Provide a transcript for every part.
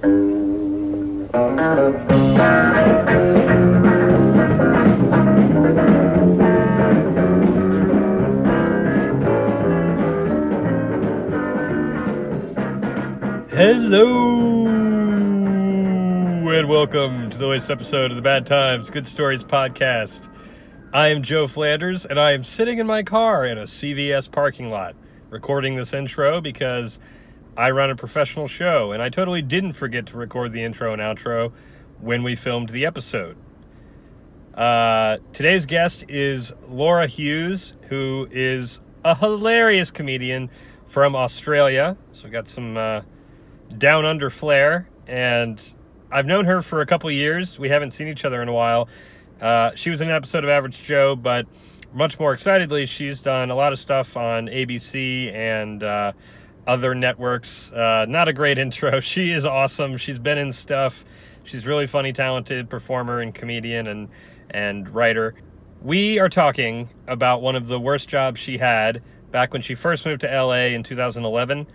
Hello and welcome to the latest episode of the Bad Times Good Stories podcast. I am Joe Flanders and I am sitting in my car in a CVS parking lot recording this intro because I run a professional show and I totally didn't forget to record the intro and outro when we filmed the episode. Today's guest is Laura Hughes, who is a hilarious comedian from Australia. So we got some down under flair, and I've known her for a couple years. We haven't seen each other in a while. She was in an episode of Average Joe, but much more excitedly, she's done a lot of stuff on ABC and other networks. Not a great intro. She is awesome. She's been in stuff. She's really funny, talented performer and comedian and writer. We are talking about one of the worst jobs she had back when she first moved to LA in 2011.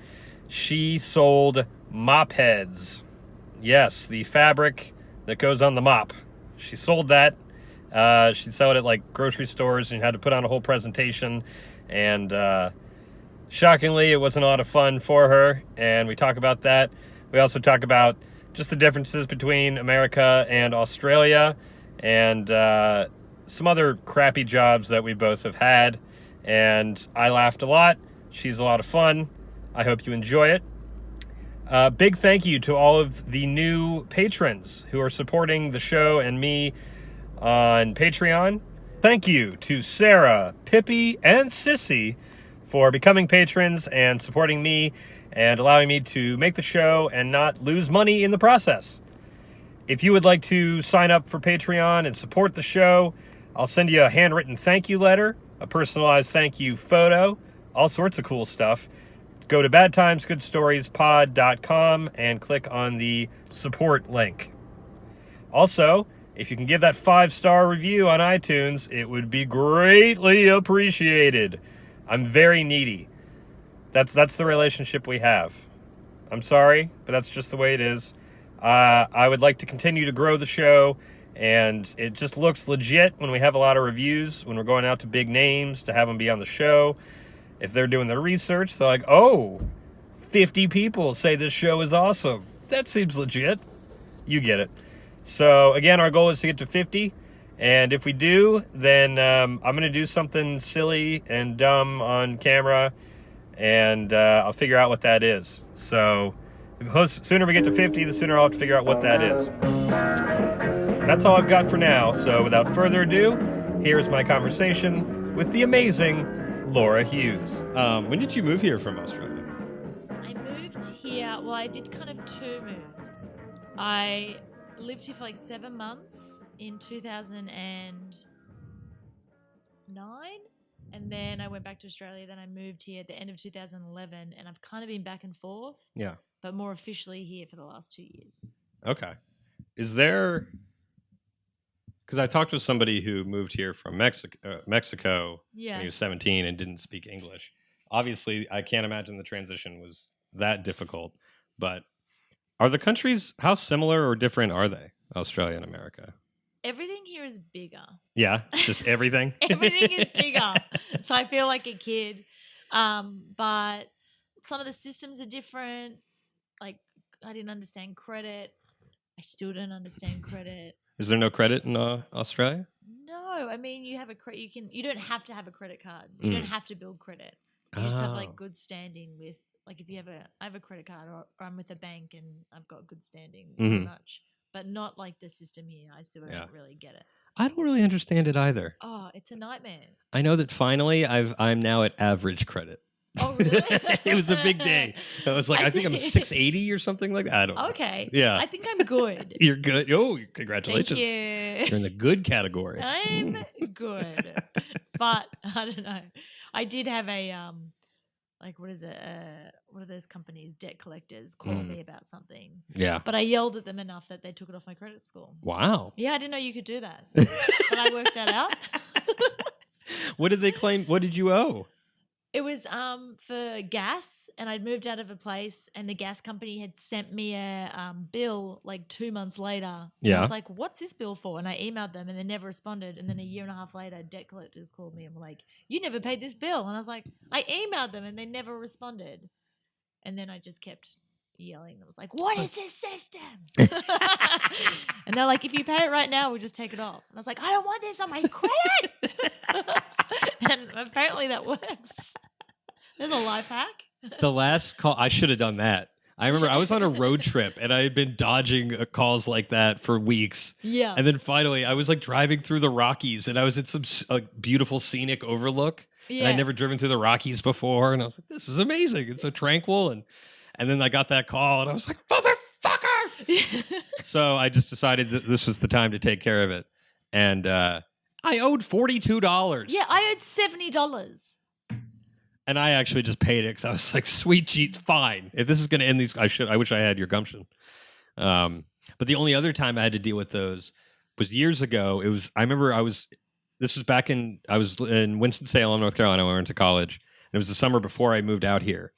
She sold mop heads. Yes, the fabric that goes on the mop. She sold that. She'd sell it at like grocery stores and you had to put on a whole presentation. And shockingly, it wasn't a lot of fun for her. And we talk about that. We also talk about just the differences between America and Australia and some other crappy jobs that we both have had. And I laughed a lot. She's a lot of fun. I hope you enjoy it. Big thank you to all of the new patrons who are supporting the show and me on Patreon. Thank you to Sarah, Pippi, and Sissy for becoming patrons and supporting me and allowing me to make the show and not lose money in the process. If you would like to sign up for Patreon and support the show, I'll send you a handwritten thank you letter, a personalized thank you photo, all sorts of cool stuff. Go to badtimesgoodstoriespod.com and click on the support link. Also, if you can give that 5-star review on iTunes, it would be greatly appreciated. I'm very needy. That's the relationship we have. I'm sorry, but that's just the way it is. I would like to continue to grow the show, and it just looks legit when we have a lot of reviews, when we're going out to big names to have them be on the show. If they're doing their research, they're like, oh, 50 people say this show is awesome. That seems legit. You get it. So, again, our goal is to get to 50. And if we do, then I'm going to do something silly and dumb on camera. And I'll figure out what that is. So, the sooner we get to 50, the sooner I'll have to figure out what that is. That's all I've got for now. So, without further ado, here's my conversation with the amazing Laura Hughes. When did you move here from Australia? I moved here, well, I did kind of two moves. I lived here for like 7 months in 2009, and then I went back to Australia. Then I moved here at the end of 2011, and I've kind of been back and forth. Yeah. But more officially here for the last 2 years. Okay. Is there... Because I talked with somebody who moved here from Mexico when he was 17 and didn't speak English. Obviously, I can't imagine the transition was that difficult. But are the countries, how similar or different are they, Australia and America? Everything here is bigger. Yeah, just everything? Everything is bigger. So I feel like a kid. But some of the systems are different. Like, I didn't understand credit. I still don't understand credit. Is there no credit in Australia? No, I mean you have a credit. You don't have to have a credit card. You don't have to build credit. You just have like good standing with, like, if you have I have a credit card or I'm with a bank and I've got good standing, pretty much. But not like the system here. I still don't really get it. I don't really understand it either. Oh, it's a nightmare. I know that finally I'm now at average credit. Oh, really? It was a big day. I was like, I think I'm at 680 or something like that. I don't know. Okay. Yeah. I think I'm good. You're good. Oh, congratulations. Thank you. You're in the good category. I'm good. But I don't know. I did have a like, what is it? What are those companies? Debt collectors call me about something. Yeah. But I yelled at them enough that they took it off my credit score. Wow. Yeah, I didn't know you could do that. But I worked that out. What did they claim? What did you owe? It was for gas, and I'd moved out of a place, and the gas company had sent me a bill like 2 months later. And I was like, "What's this bill for?" And I emailed them, and they never responded. And then a year and a half later, debt collectors called me and were like, "You never paid this bill." And I was like, "I emailed them, and they never responded." And then I just kept yelling. I was like, "What is this system?" And they're like, "If you pay it right now, we'll just take it off." And I was like, "I don't want this on my credit." And apparently that works. There's a life hack. The last call, I should have done that. I remember I was on a road trip and I had been dodging calls like that for weeks. Yeah. And then finally I was like driving through the Rockies and I was at some beautiful scenic overlook. Yeah. And I'd never driven through the Rockies before. And I was like, this is amazing. It's so tranquil. And then I got that call and I was like, motherfucker. So I just decided that this was the time to take care of it. And I owed $42. Yeah, I owed $70. And I actually just paid it because I was like, sweet cheats, fine. If this is going to end these, I wish I had your gumption. But the only other time I had to deal with those was years ago. I remember I was in Winston-Salem, North Carolina, when I went to college. And it was the summer before I moved out here.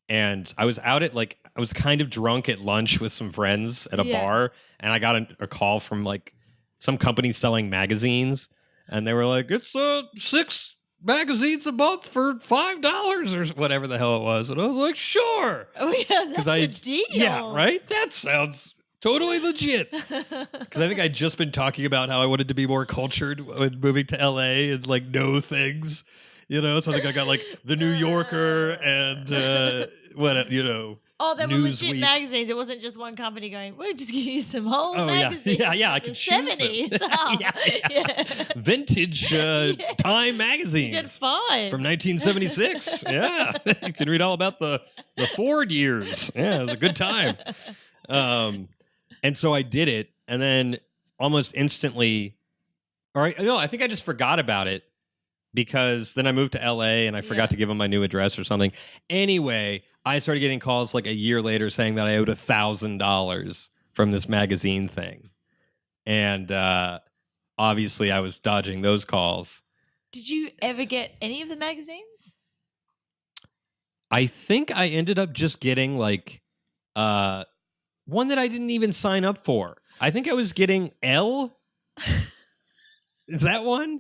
And I was out I was kind of drunk at lunch with some friends at a bar. And I got a call from like some company selling magazines. And they were like, it's 6 magazines a month for $5 or whatever the hell it was. And I was like, sure. Oh, yeah, that's a deal. Yeah, right? That sounds totally legit. Because I think I'd just been talking about how I wanted to be more cultured when moving to LA and like know things. So I think I got like the New Yorker and Oh, they were legit Newsweek. Magazines. It wasn't just one company going, we'll just give you some old magazines. Yeah, I could choose 70s. Them. Yeah. Vintage Time magazines. You get 5. From 1976. Yeah. You can read all about the Ford years. Yeah, it was a good time. And so I did it, and then almost instantly, I think I just forgot about it. Because then I moved to LA and I forgot to give them my new address or something. Anyway, I started getting calls like a year later saying that I owed $1,000 from this magazine thing. And obviously I was dodging those calls. Did you ever get any of the magazines? I think I ended up just getting like one that I didn't even sign up for. I think I was getting Elle. Is that one?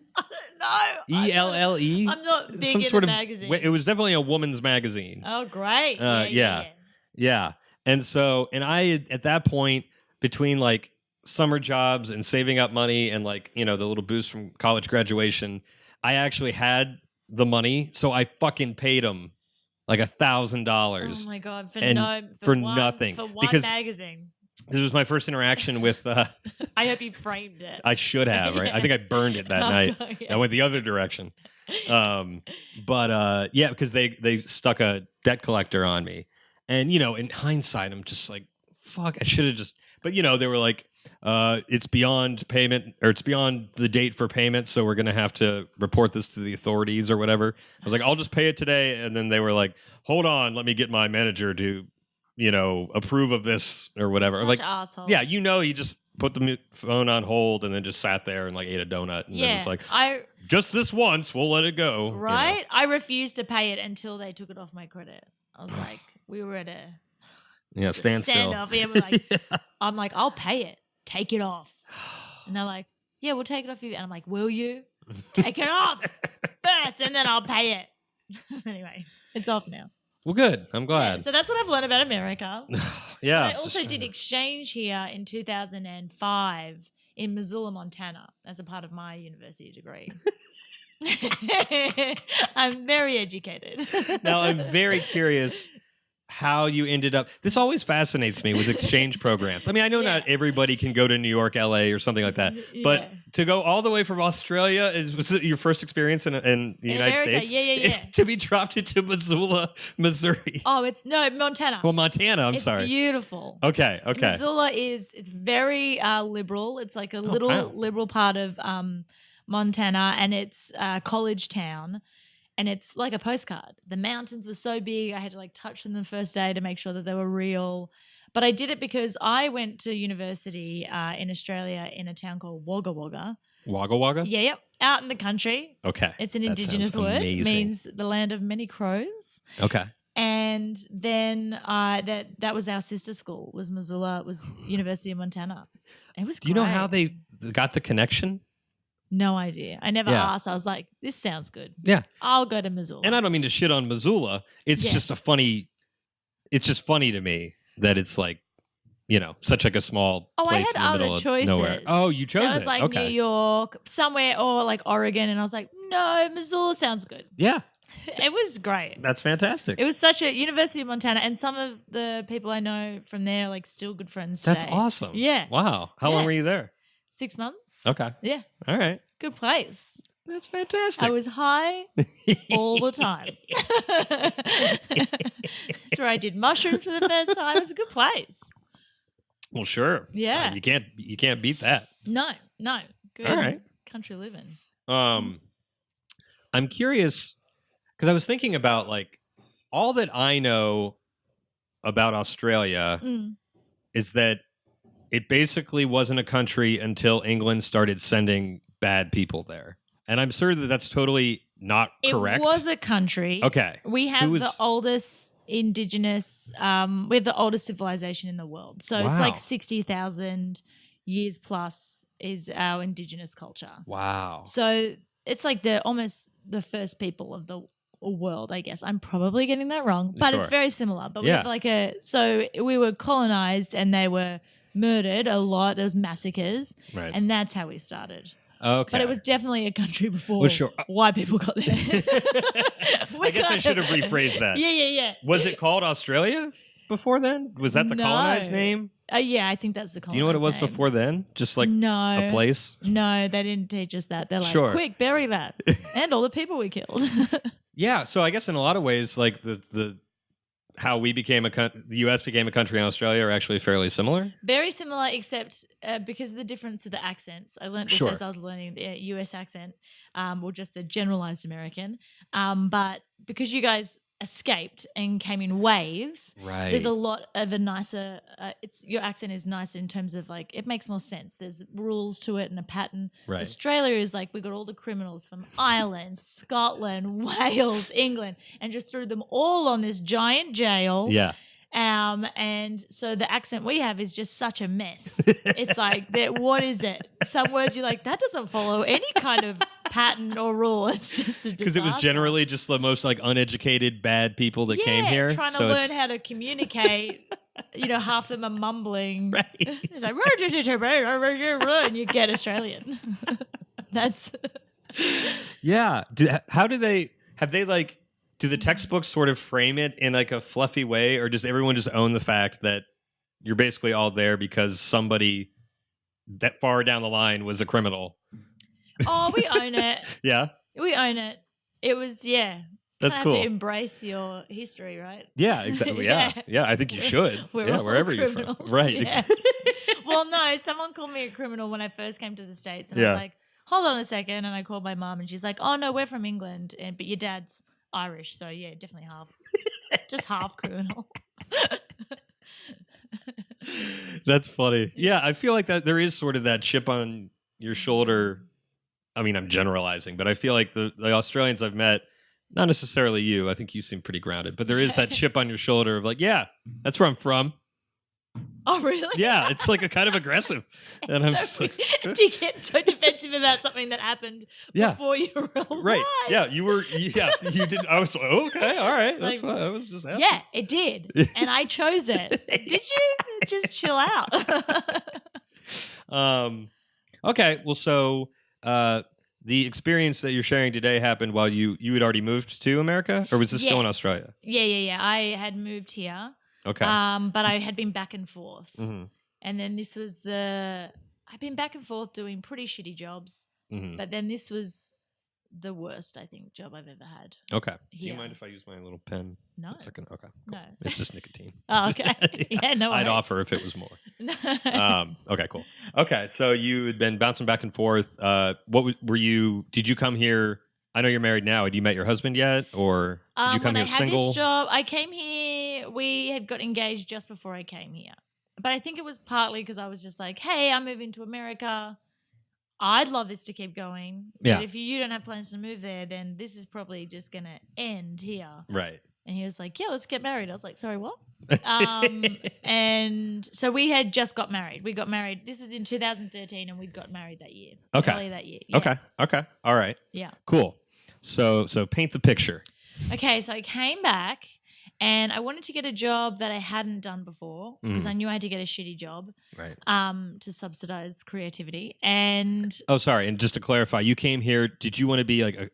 No. ELLE? I'm not big Some in sort the of magazine. It was definitely a woman's magazine. Oh, great. Yeah. And so, I, at that point, between like summer jobs and saving up money and like, the little boost from college graduation, I actually had the money. So I fucking paid them like $1,000. Oh my God. For nothing. For one magazine. This was my first interaction with... I hope you framed it. I should have, right? I think I burned it that night. I went the other direction. But because they stuck a debt collector on me. And, in hindsight, I'm just like, fuck, I should have just... But, they were like, it's beyond payment, or it's beyond the date for payment, so we're going to have to report this to the authorities or whatever. I was like, I'll just pay it today. And then they were like, hold on, let me get my manager to... approve of this or whatever. Such like assholes. Yeah, you just put the phone on hold and then just sat there and like ate a donut and then it's like, just this once, we'll let it go. Right? I refused to pay it until they took it off my credit. I was like, we were at a standstill. Standoff. Yeah, we're like, I'm like, I'll pay it. Take it off. And they're like, yeah, we'll take it off you. And I'm like, will you? Take it off first and then I'll pay it. Anyway, it's off now. Well, good. I'm glad. Yeah, so that's what I've learned about America. Yeah. I also did exchange here in 2005 in Missoula, Montana, as a part of my university degree. I'm very educated. Now, I'm very curious how you ended up. This always fascinates me with exchange programs. I mean, I know not everybody can go to New York, LA, or something like that, but to go all the way from Australia was it your first experience in the United States? Yeah. To be dropped into Missoula, Missouri. Oh, Montana. Well, Montana. I'm sorry. It's beautiful. Okay. Missoula it's very liberal. It's like a little liberal part of Montana, and it's a college town. And it's like a postcard. The mountains were so big, I had to like touch them the first day to make sure that they were real. But I did it because I went to university in Australia in a town called Wagga Wagga, Wagga Wagga? Yeah, yep. Out in the country. Okay. It's an That indigenous sounds word. amazing. Means the land of many crows. Okay. And then that was our sister school, was Missoula, was University of Montana. It was Do you know how they got the connection? No idea. I never asked. I was like, this sounds good. Yeah. I'll go to Missoula. And I don't mean to shit on Missoula. It's just funny to me that it's like, such like a small place in the middle of nowhere. Oh, you chose it. It was like New York, somewhere, or like Oregon. And I was like, no, Missoula sounds good. Yeah. It was great. That's fantastic. It was such a University of Montana, and some of the people I know from there are like still good friends today. That's awesome. Yeah. Wow. How long were you there? 6 months. Okay. Yeah. All right. Good place. That's fantastic. I was high all the time. That's where I did mushrooms for the first time. It was a good place. Well, sure. Yeah. You can't beat that. No. Good. All right. Country living. I'm curious because I was thinking about like all that I know about Australia is that it basically wasn't a country until England started sending bad people there. And I'm sure that that's totally not correct. It was a country. Okay. We have the oldest indigenous, we have the oldest civilization in the world. So it's like 60,000 years plus is our indigenous culture. Wow. So it's like almost the first people of the world, I guess. I'm probably getting that wrong, but it's very similar. But we have so we were colonized and they were murdered a lot. There was massacres, right? And that's how we started. Okay, but it was definitely a country before white people got there. I guess I should have rephrased that. Yeah. Was it called Australia before then? Was that the colonized name? Yeah, I think that's the colonized name. Do you know what it was before then? Just like a place? No, they didn't teach us that. They're like, quick, bury that. And all the people we killed. Yeah, so I guess in a lot of ways, like the how we became the U.S. became a country in Australia are actually fairly similar. Very similar, except because of the difference with the accents. I learned this as I was learning the U.S. accent, or just the generalized American. But because you guys escaped and came in waves, right? There's a lot of a nicer. Your accent is nicer in terms of like it makes more sense. There's rules to it and a pattern. Right. Australia is like we got all the criminals from Ireland, Scotland, Wales, England, and just threw them all on this giant jail. Yeah. And so the accent we have is just such a mess. It's like, what is it? Some words you're like, that doesn't follow any kind of pattern or rule. It's just a disaster. Because it was generally just the most like uneducated, bad people that came here. Trying to learn how to communicate. Half them are mumbling. Right. It's like, and you get Australian. That's. Yeah. Do the textbooks sort of frame it in like a fluffy way, or does everyone just own the fact that you're basically all there because somebody that far down the line was a criminal? Oh, we own it. Yeah? We own it. It was, That's cool. You have to embrace your history, right? Yeah, exactly. Yeah. I think you should. We're wherever you're from. Right. Yeah. Well, no, someone called me a criminal when I first came to the States. And I was like, hold on a second. And I called my mom and she's like, oh, no, we're from England. But your dad's Irish, so yeah, definitely half. Just half criminal. That's funny. Yeah, I feel like that there is sort of that chip on your shoulder. I mean, I'm generalizing, but I feel like the Australians I've met, not necessarily you, I think you seem pretty grounded, but there is that chip on your shoulder of like, yeah, that's where I'm from. Oh, really? Yeah, it's like a kind of aggressive. And I'm just like, do you get so defensive about something that happened before you were alive? Right. Yeah, you did. I was like, okay, all right. That's what I was just asking. Yeah, it did. And I chose it. Did you? Just chill out. Okay, well, so the experience that you're sharing today happened while you had already moved to America? Or was this still in Australia? Yeah. I had moved here. Okay. But I had been back and forth. Mm-hmm. And then this was I've been back and forth doing pretty shitty jobs. Mm-hmm. But then this was the worst, I think, job I've ever had. Okay. Do you mind if I use my little pen? No. A second. Okay. Cool. No. It's just nicotine. Oh, okay. Yeah, no worries. I'd offer if it was more. Okay, cool. Okay, so you had been bouncing back and forth. Did you come here? I know you're married now. Had you met your husband yet? Or did you come here single? When I had this job, I came here, we had got engaged just before I came here. But I think it was partly because I was just like, hey, I'm moving to America. I'd love this to keep going. Yeah. But if you don't have plans to move there, then this is probably just going to end here. Right. And he was like, yeah, let's get married. I was like, sorry, what? And so we had just got married. We got married. This is in 2013, and we'd got married that year. Okay. Early that year. Yeah. Okay. All right. Yeah. Cool. So paint the picture. Okay, so I came back, and I wanted to get a job that I hadn't done before because I knew I had to get a shitty job, right? To subsidize creativity. And sorry. And just to clarify, you came here. Did you want to be like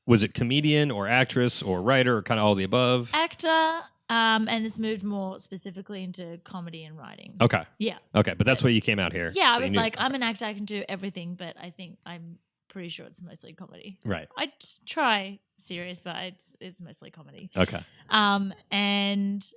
was it comedian or actress or writer or kind of all the above? Actor. And it's moved more specifically into comedy and writing. Okay. Yeah. Okay, but that's why you came out here. Yeah, so I was like, I'm an actor. I can do everything, but I think I'm pretty sure it's mostly comedy. Right. I try serious, but it's mostly comedy. Okay. And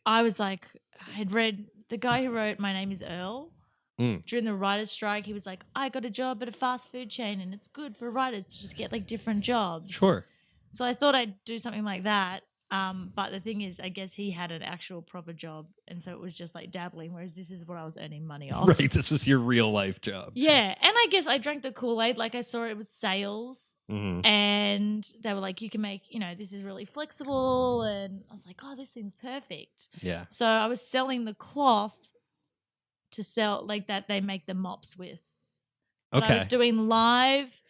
I was like, I had read the guy who wrote My Name is Earl. During the writer's strike, he was like, I got a job at a fast food chain, and it's good for writers to just get like different jobs. Sure. So I thought I'd do something like that. But the thing is, I guess he had an actual proper job, and so it was just like dabbling, whereas this is what I was earning money off. Right, this was your real life job. Yeah, and I guess I drank the Kool-Aid. Like I saw it was sales, and they were like, you can make, this is really flexible, and I was like, oh, this seems perfect. Yeah. So I was selling the cloth to sell, like that they make the mops with. But I was doing live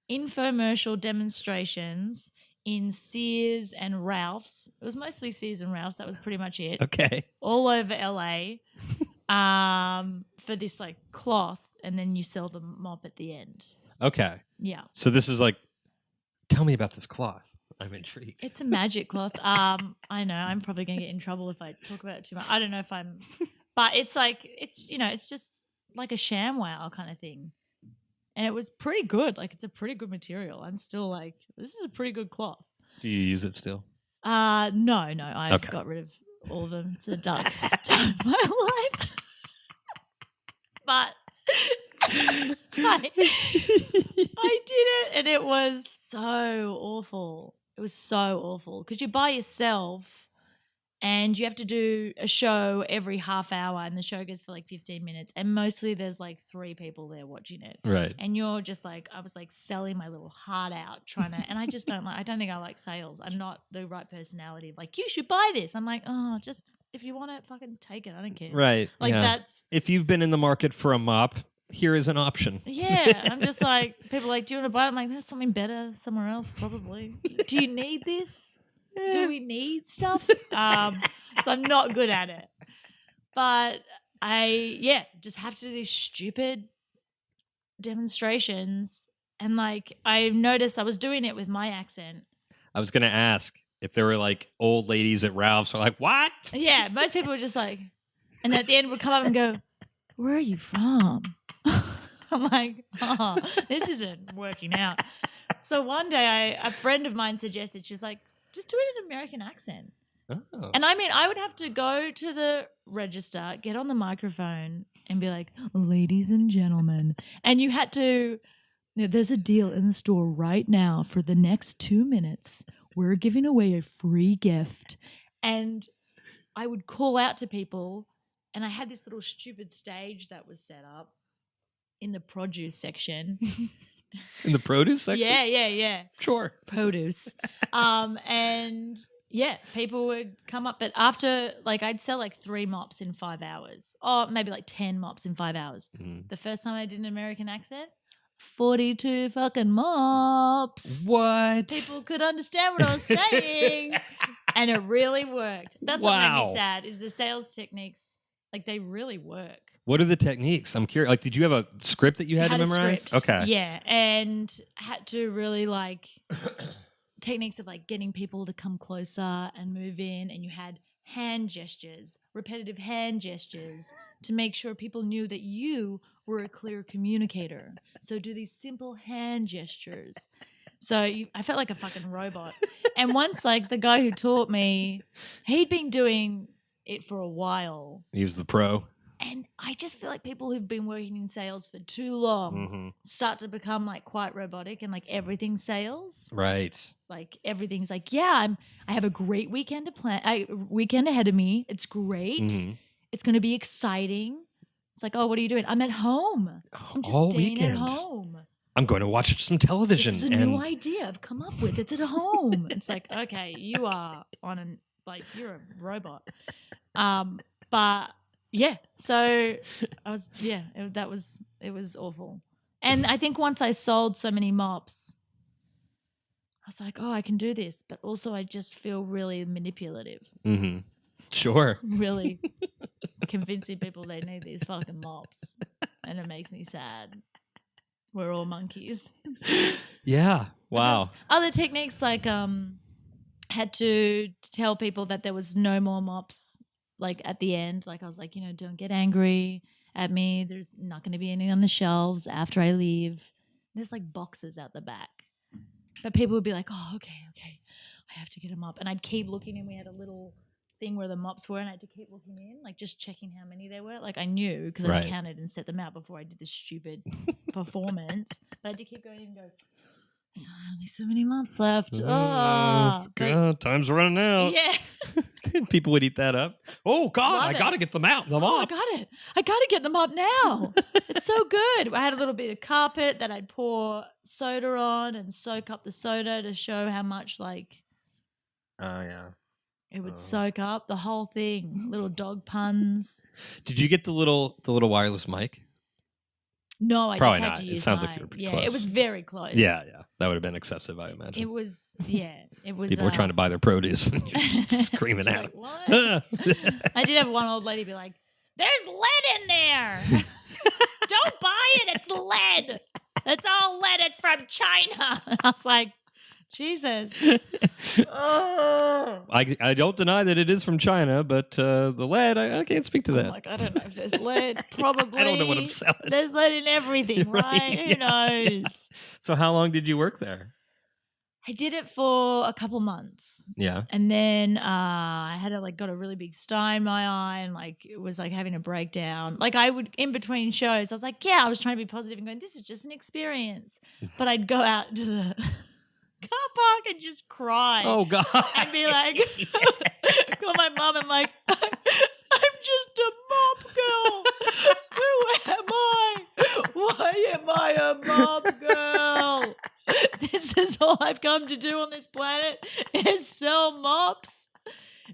infomercial demonstrations in Sears and Ralph's. It was mostly Sears and Ralph's. That was pretty much it. Okay. All over LA for this like cloth, and then you sell the mop at the end. Okay. Yeah. So this is like, tell me about this cloth. I'm intrigued. It's a magic cloth. I know I'm probably going to get in trouble if I talk about it too much. I don't know if I'm, but it's like, it's just like a ShamWow kind of thing. And it was pretty good. Like, it's a pretty good material. I'm still like, this is a pretty good cloth. Do you use it still? No. I got rid of all of them. It's a dark time of my life. But I did it, and it was so awful. It was so awful because you're by yourself. And you have to do a show every half hour, and the show goes for like 15 minutes. And mostly there's like 3 people there watching it. Right. And you're just like, I was like selling my little heart out trying to, and I just don't think I like sales. I'm not the right personality. Like, you should buy this. I'm like, oh, just if you want it, fucking take it. I don't care. Right. Like that's. If you've been in the market for a mop, here is an option. Yeah. I'm just like, people are like, do you want to buy it? I'm like, there's something better somewhere else probably. Do you need this? Do we need stuff? So I'm not good at it. But I just have to do these stupid demonstrations. And like, I noticed I was doing it with my accent. I was going to ask if there were like old ladies at Ralph's who are like, what? Yeah, most people were just like, and at the end would come up and go, where are you from? I'm like, oh, this isn't working out. So one day a friend of mine suggested, she was like, just do it in an American accent. Oh. And I mean, I would have to go to the register, get on the microphone and be like, ladies and gentlemen. And you had to, there's a deal in the store right now for the next 2 minutes. We're giving away a free gift. And I would call out to people, and I had this little stupid stage that was set up in the produce section. In the produce section? Yeah. Sure. Produce. And yeah, people would come up, but after, like, I'd sell like 3 mops in 5 hours. Or maybe like 10 mops in 5 hours. The first time I did an American accent, 42 fucking mops. What? People could understand what I was saying. And it really worked. That's what made me sad, is the sales techniques, like, they really work. What are the techniques? I'm curious. Like, did you have a script that you had to memorize? Script. Okay. Yeah, and had to really like techniques of like getting people to come closer and move in, and you had hand gestures, repetitive hand gestures to make sure people knew that you were a clear communicator. So do these simple hand gestures. So I felt like a fucking robot. And once, like, the guy who taught me, he'd been doing it for a while. He was the pro. And I just feel like people who've been working in sales for too long start to become like quite robotic, and like everything's sales. Right. Like everything's like, I have a great weekend ahead of me. It's great. It's going to be exciting. It's like, oh, what are you doing? I'm at home. I'm just All staying weekend. at home. I'm going to watch some television. This is a new idea I've come up with. It's at home. It's like, okay, you are you're a robot. But yeah, so I was, it was awful. And I think once I sold so many mops, I was like, oh, I can do this. But also I just feel really manipulative. Mm-hmm. Sure. Really convincing people they need these fucking mops. And it makes me sad. We're all monkeys. Yeah. Wow. Other techniques like had to tell people that there was no more mops like at the end. Like I was like, don't get angry at me. There's not going to be any on the shelves after I leave. There's like boxes out the back. But people would be like, oh, okay. I have to get them up. And I'd keep looking, and we had a little thing where the mops were, and I had to keep looking in, like just checking how many there were. Like I knew because I counted and set them out before I did this stupid performance. But I had to keep going and go, there's only so many mops left. God, time's running out. Yeah. People would eat that up. Oh, God, I got to get them out. I got to get them up now. It's so good. I had a little bit of carpet that I'd pour soda on and soak up the soda to show how much it would soak up the whole thing. Little dog puns. Did you get the little wireless mic? No, I Probably just had not. to use It sounds like you were pretty close. It was very close. Yeah. That would have been excessive, I imagine. It was. People were trying to buy their produce and you're screaming out. Like, what? I did have one old lady be like, there's lead in there. Don't buy it. It's lead. It's all lead. It's from China. I was like, Jesus. I don't deny that it is from China, but the lead, I can't speak to that. Like, I don't know if there's lead. Probably. I don't know what I'm selling. There's lead in everything, right? Who knows? So how long did you work there? I did it for a couple months. Yeah. And then I had got a really big sty in my eye, and it was having a breakdown. I would, in between shows, I was like, I was trying to be positive and going, this is just an experience. But I'd go out to the car park and just cry. Oh, God. And be like, call my mom and I'm just a mop girl. Who am I? Why am I a mop girl? This is all I've come to do on this planet is sell mops.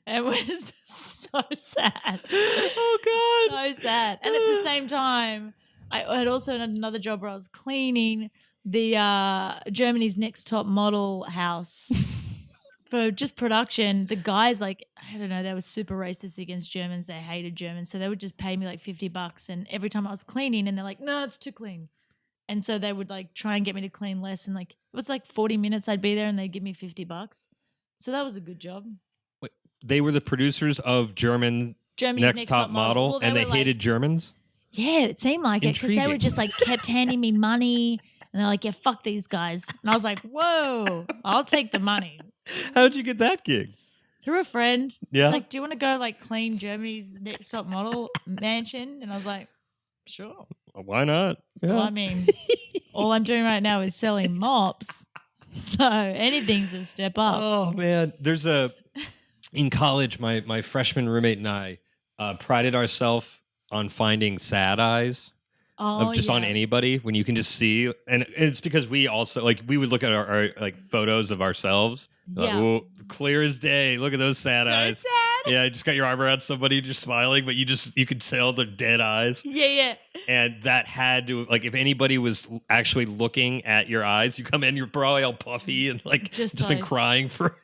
And it was so sad. Oh, God. So sad. And at the same time, I had also had another job where I was cleaning the Germany's Next Top Model house for just production. The guys, I don't know, they were super racist against Germans. They hated Germans. So they would just pay me $50. And every time I was cleaning, and they're like, no, it's too clean. And so they would try and get me to clean less. And it was 40 minutes I'd be there, and they'd give me $50. So that was a good job. Wait, they were the producers of Germany's Next Top Model, well, and they hated Germans? Yeah, it seemed like it, because they were just kept handing me money. And they're like, yeah, fuck these guys. And I was like, whoa, I'll take the money. How'd you get that gig? Through a friend. Yeah. He's do you want to go clean Germany's Next Top Model mansion? And I was like, sure. Why not? Yeah. Well, I mean, all I'm doing right now is selling mops. So anything's a step up. Oh, man. In college, my freshman roommate and I prided ourselves on finding sad eyes. Oh, on anybody when you can just see, and it's because we also we would look at our photos of ourselves, clear as day. Look at those sad eyes. Sad. Yeah, you just got your arm around somebody, just smiling, but you could tell they're dead eyes. Yeah. And that had to if anybody was actually looking at your eyes, you come in, you're probably all puffy and just been crying for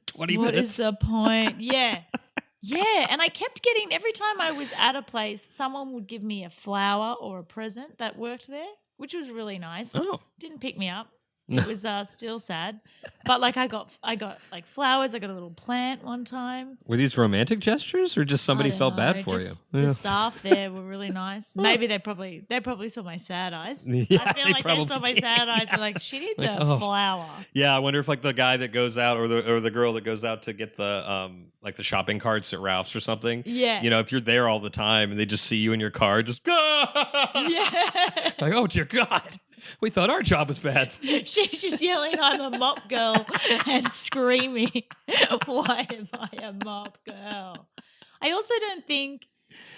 20 minutes. What is the point? Yeah. Yeah, and I kept getting, every time I was at a place, someone would give me a flower or a present that worked there, which was really nice. Oh. Didn't pick me up. It was still sad. But I got flowers. I got a little plant one time. Were these romantic gestures or just somebody felt bad for you? The staff there were really nice. Maybe they probably saw my sad eyes. Yeah, I feel like they saw my sad eyes. They're like, she needs a flower. Yeah, I wonder if the guy that goes out or the girl that goes out to get the the shopping carts at Ralph's or something. Yeah. If you're there all the time and they just see you in your car, just yeah. Oh dear God. We thought our job was bad. She's just yelling, I'm a mop girl, and screaming, why am I a mop girl? I also don't think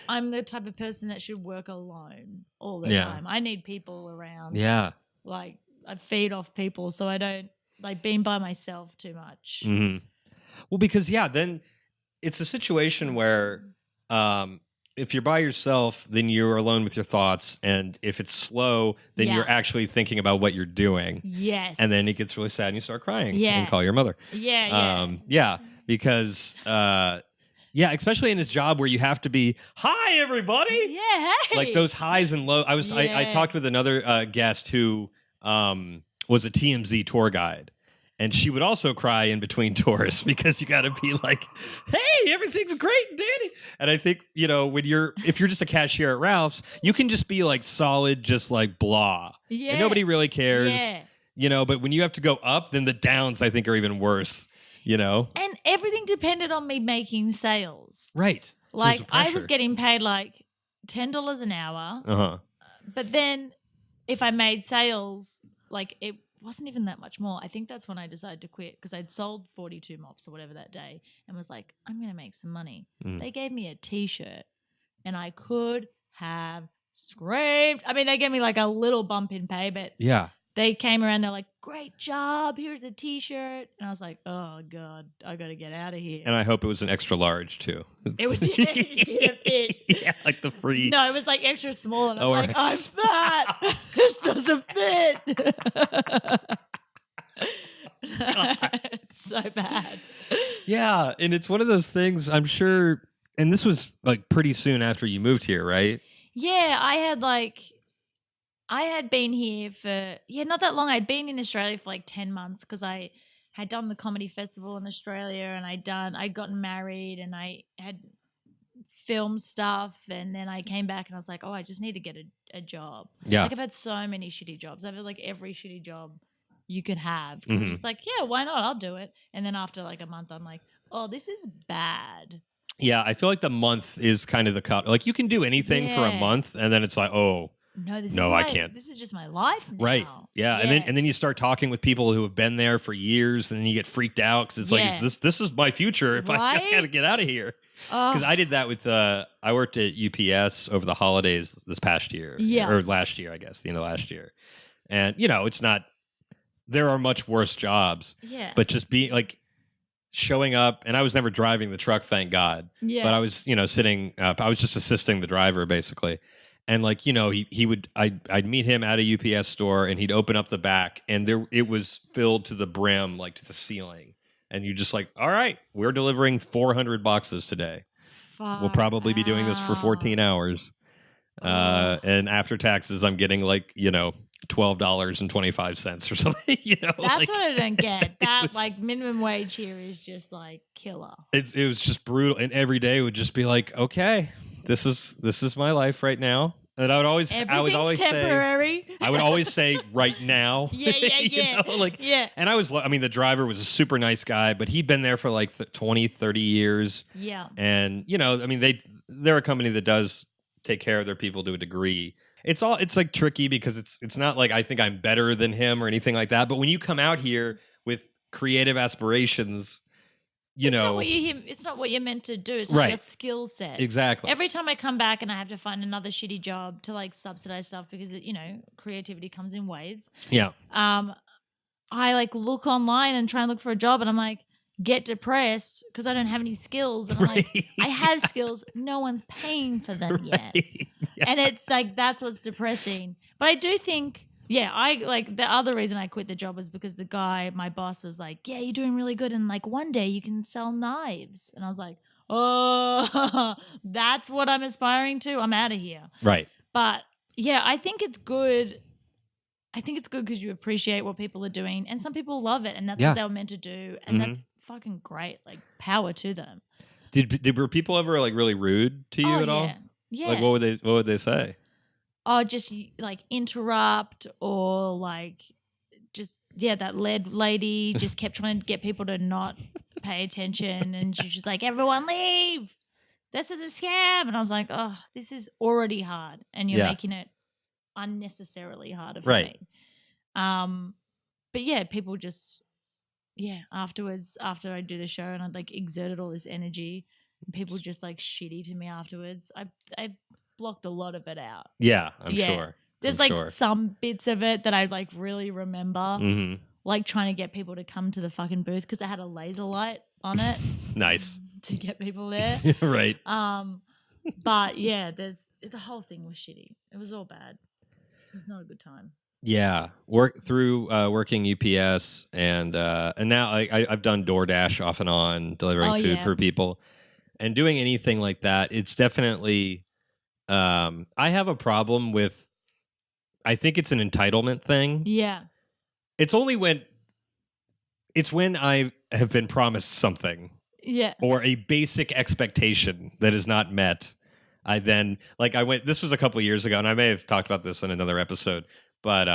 I'm the type of person that should work alone all the Yeah. time. I need people around. Yeah. Like I feed off people, so I don't like being by myself too much. Mm-hmm. Well, because then it's a situation where if you're by yourself, then you're alone with your thoughts, and if it's slow, then you're actually thinking about what you're doing. Yes. And then it gets really sad and you start crying Yeah. and call your mother. Yeah. Yeah, because especially in this job where you have to be, hi everybody. Yeah, hey. Like those highs and lows. I talked with another guest who was a TMZ tour guide. And she would also cry in between tours because you got to be like, hey, everything's great, Danny. And I think, if you're just a cashier at Ralph's, you can just be like solid, just like blah. Yeah. And nobody really cares. Yeah. But when you have to go up, then the downs, I think, are even worse, And everything depended on me making sales. Right. Like, so I was getting paid like $10 an hour. Uh-huh. But then if I made sales, like it wasn't even that much more. I think that's when I decided to quit because I'd sold 42 mops or whatever that day and was like, I'm going to make some money. They gave me a T-shirt and I could have screamed. I mean, they gave me like a little bump in pay, but they came around. They're like, great job. Here's a T-shirt. And I was like, oh, God, I got to get out of here. And I hope it was an extra large, too. It was, it didn't fit. Yeah, like the free. No, it was like extra small. And I was like, I'm fat. This doesn't fit. It's so bad. Yeah. And it's one of those things, I'm sure. And this was like pretty soon after you moved here, right? Yeah, I had been here for, not that long. I'd been in Australia for like 10 months because I had done the comedy festival in Australia and I'd gotten married and I had filmed stuff and then I came back and I was like, oh, I just need to get a job. Yeah. Like I've had so many shitty jobs. I've had like every shitty job you could have. Mm-hmm. Just like, yeah, why not? I'll do it. And then after like a month, I'm like, oh, this is bad. Yeah, I feel like the month is kind of the cut. Like you can do anything for a month and then it's like, oh, I can't. This is just my life now. Right. Yeah. And then you start talking with people who have been there for years, and then you get freaked out because it's like, this is my future. If I gotta get out of here. Because I did that with I worked at UPS over the holidays this past year. Yeah. Or last year, I guess, the end of last year. And it's not. There are much worse jobs. Yeah. But just being like showing up, and I was never driving the truck, thank God. Yeah. But I was sitting. I was just assisting the driver basically. And like, he would, I'd meet him at a UPS store and he'd open up the back and it was filled to the brim, like to the ceiling. And you just like, all right, we're delivering 400 boxes today. We'll probably be doing this for 14 hours. And after taxes, I'm getting like, $12.25 or something, That's like, what I don't get. That like minimum wage here is just like killer. It was just brutal. And every day would just be like, okay, this is my life right now. And I would always temporary. I would always say right now. Yeah. And the driver was a super nice guy, but he'd been there for like 20, 30 years. Yeah. And they're a company that does take care of their people to a degree. It's like tricky because it's not like I think I'm better than him or anything like that. But when you come out here with creative aspirations, it's not what you're meant to do. It's not your skill set. Exactly. Every time I come back and I have to find another shitty job to like subsidize stuff because creativity comes in waves. Yeah. I like look online and try and look for a job and I'm like get depressed because I don't have any skills and I'm like I have skills, no one's paying for them yet. Yeah. And it's like that's what's depressing. But I do think I like the other reason I quit the job was because my boss was like, yeah, you're doing really good. And like one day you can sell knives. And I was like, oh, that's what I'm aspiring to. I'm out of here. Right. But yeah, I think it's good. I think it's good because you appreciate what people are doing. And some people love it. And that's what they were meant to do. And that's fucking great. Like power to them. Were people ever like really rude to you at all? Yeah. Like what would they say? Oh, just like interrupt or like just, that lead lady just kept trying to get people to not pay attention. And she's just like, everyone leave. This is a scam. And I was like, oh, this is already hard. And you're making it unnecessarily harder for me. But yeah, people just, afterwards, after I do the show and I'd like exerted all this energy, people just like shitty to me afterwards. I blocked a lot of it out. Yeah, I'm sure. There's some bits of it that I like really remember, Mm-hmm. like trying to get people to come to the fucking booth because it had a laser light on it. Nice. To get people there. Right. But yeah, the whole thing was shitty. It was all bad. It was not a good time. Yeah, working UPS and now I've done DoorDash off and on, delivering food for people, and doing anything like that. It's definitely I have a problem with. I think it's an entitlement thing. Yeah, it's when I have been promised something. Yeah, or a basic expectation that is not met. This was a couple of years ago, and I may have talked about this in another episode, but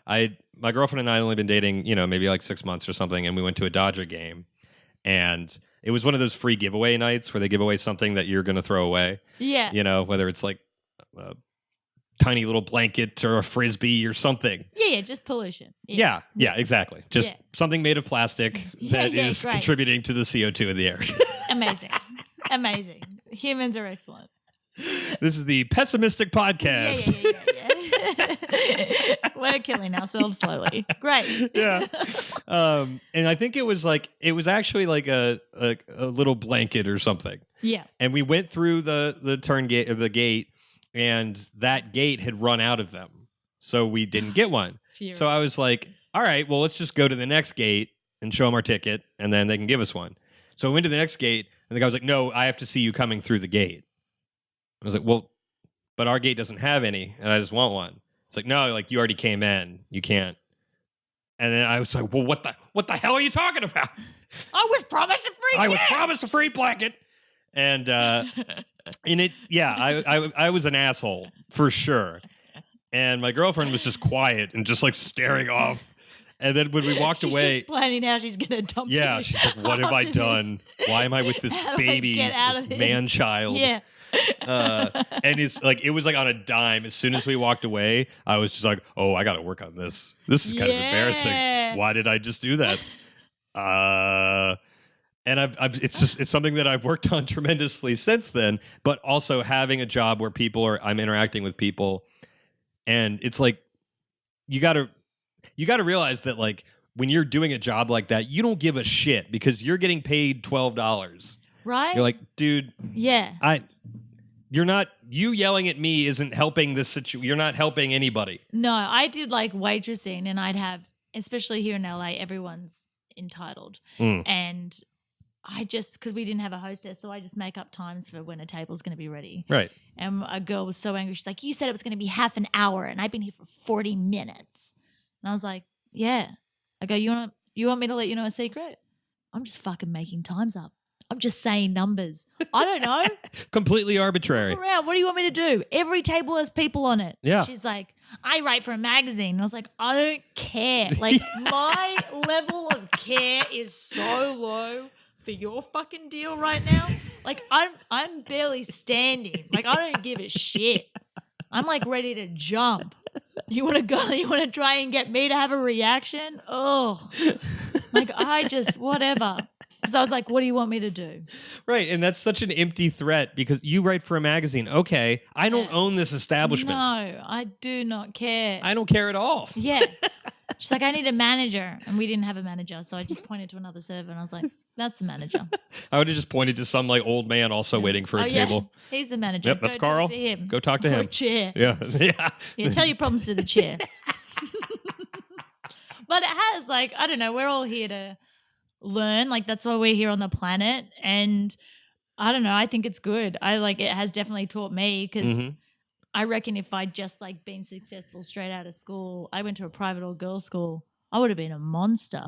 my girlfriend and I had only been dating, maybe like 6 months or something, and we went to a Dodger game, and it was one of those free giveaway nights where they give away something that you're going to throw away. Yeah. Whether it's like a tiny little blanket or a Frisbee or something. Yeah, just pollution. Yeah, exactly. Just something made of plastic that is contributing to the CO2 in the air. Amazing. Humans are excellent. This is the pessimistic podcast. Yeah. We're killing ourselves slowly. Great. Yeah. And I think it was actually like a little blanket or something. Yeah. And we went through the turn gate of the gate, and that gate had run out of them. So we didn't get one. So I was like, all right, well, let's just go to the next gate and show them our ticket, and then they can give us one. So I went to the next gate, and the guy was like, no, I have to see you coming through the gate. I was like, well, but our gate doesn't have any, and I just want one. It's like, no, like you already came in. You can't. And then I was like, well, what the hell are you talking about? I was promised a free blanket. And I was an asshole for sure. And my girlfriend was just quiet and just like staring off. And then when we walked away, just planning how she's gonna dump. Yeah, she's like, "What have I done? Why am I with this baby, this man child?" Yeah. And it was like on a dime. As soon as we walked away, I was just like, "Oh, I got to work on this. This is kind of embarrassing. Why did I just do that?" And it's something that I've worked on tremendously since then. But also having a job where I'm interacting with people, and it's like you got to realize that like when you're doing a job like that, you don't give a shit because you're getting paid $12. Right? You're like, dude, yeah. You yelling at me isn't helping this situation. You're not helping anybody. No, I did like waitressing, and I'd have, especially here in LA, everyone's entitled. And I just, because we didn't have a hostess, so I just make up times for when a table's going to be ready. Right. And a girl was so angry. She's like, you said it was going to be half an hour, and I've been here for 40 minutes. And I was like, yeah. I go, you want me to let you know a secret? I'm just fucking making times up. I'm just saying numbers. I don't know. Completely arbitrary. Look around. What do you want me to do? Every table has people on it. Yeah. She's like, I write for a magazine. And I was like, I don't care. Like, my level of care is so low for your fucking deal right now. Like, I'm barely standing. Like, I don't give a shit. I'm like ready to jump. You want to go? You want to try and get me to have a reaction? Oh, like whatever. Because I was like, what do you want me to do? Right. And that's such an empty threat because you write for a magazine. Okay. I don't own this establishment. No, I do not care. I don't care at all. Yeah. She's like, I need a manager. And we didn't have a manager. So I just pointed to another server and I was like, that's the manager. I would have just pointed to some like old man also waiting for a table. He's the manager. Yep, that's Carl. Talk to him. Go talk to him. For a chair. Yeah. Yeah, tell your problems to the chair. But it has like, I don't know, we're all here to learn. Like that's why we're here on the planet. And I don't know, I think it's good. It has definitely taught me because I reckon if I'd just like been successful straight out of school, I went to a private all girls school, I would have been a monster.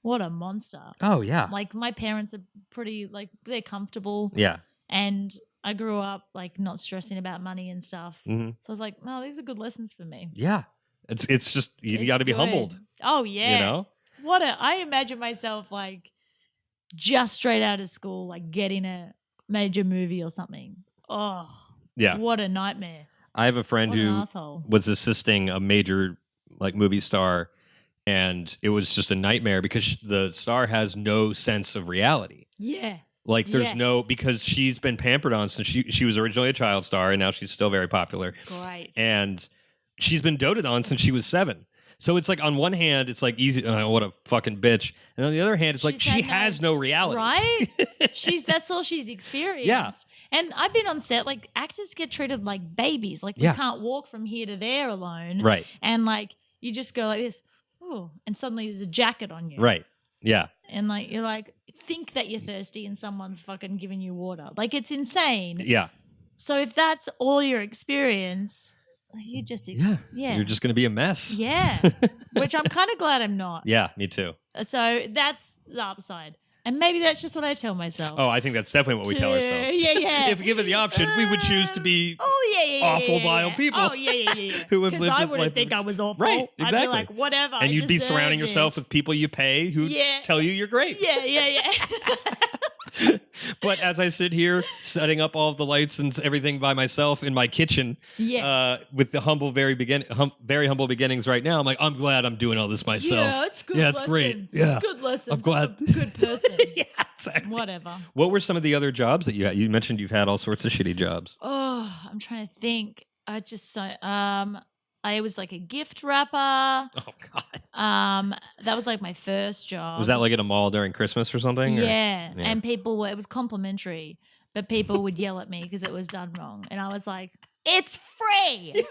What a monster. Oh yeah. Like my parents are pretty like they're comfortable. Yeah. And I grew up like not stressing about money and stuff. So I was like, no, these are good lessons for me. Yeah. It's just you got to be humbled. Oh yeah. You know? I imagine myself like just straight out of school, like getting a major movie or something. Oh, yeah. What a nightmare. I have a friend who was assisting a major like movie star, and it was just a nightmare because the star has no sense of reality. Yeah. Like there's because she's been pampered on since she was originally a child star and now she's still very popular. Great. And she's been doted on since she was 7. So it's like on one hand, it's like easy. What a fucking bitch. And on the other hand, it's like she has no reality. Right? That's all she's experienced. Yeah. And I've been on set, like actors get treated like babies. Like we can't walk from here to there alone. Right. And like you just go like this, oh, and suddenly there's a jacket on you. Right. Yeah. And like you're like, think that you're thirsty and someone's fucking giving you water. Like it's insane. Yeah. So if that's all your experience, you just you're just going to be a mess. Yeah. Which I'm kind of glad I'm not. Yeah, me too. So that's the upside. And maybe that's just what I tell myself. Oh, I think that's definitely what we tell ourselves. Yeah. If given the option, we would choose to be awful, vile people. Oh, yeah. Who have lived Because I this wouldn't life. think I was awful. Right, exactly. I'd be like, whatever. And you'd be deserve surrounding yourself this. with people you pay who tell you you're great. Yeah. But as I sit here setting up all of the lights and everything by myself in my kitchen, with the very humble beginnings right now, I'm like, I'm glad I'm doing all this myself. Yeah, it's good. It's great. Yeah, it's good lessons. I'm glad. I'm a good person. Yeah, exactly. Whatever. What were some of the other jobs that you had? You mentioned you've had all sorts of shitty jobs. Oh, I'm trying to think. I was like a gift wrapper. Oh God. That was like my first job. Was that like at a mall during Christmas or something? Yeah. And it was complimentary, but people would yell at me because it was done wrong. And I was like, it's free.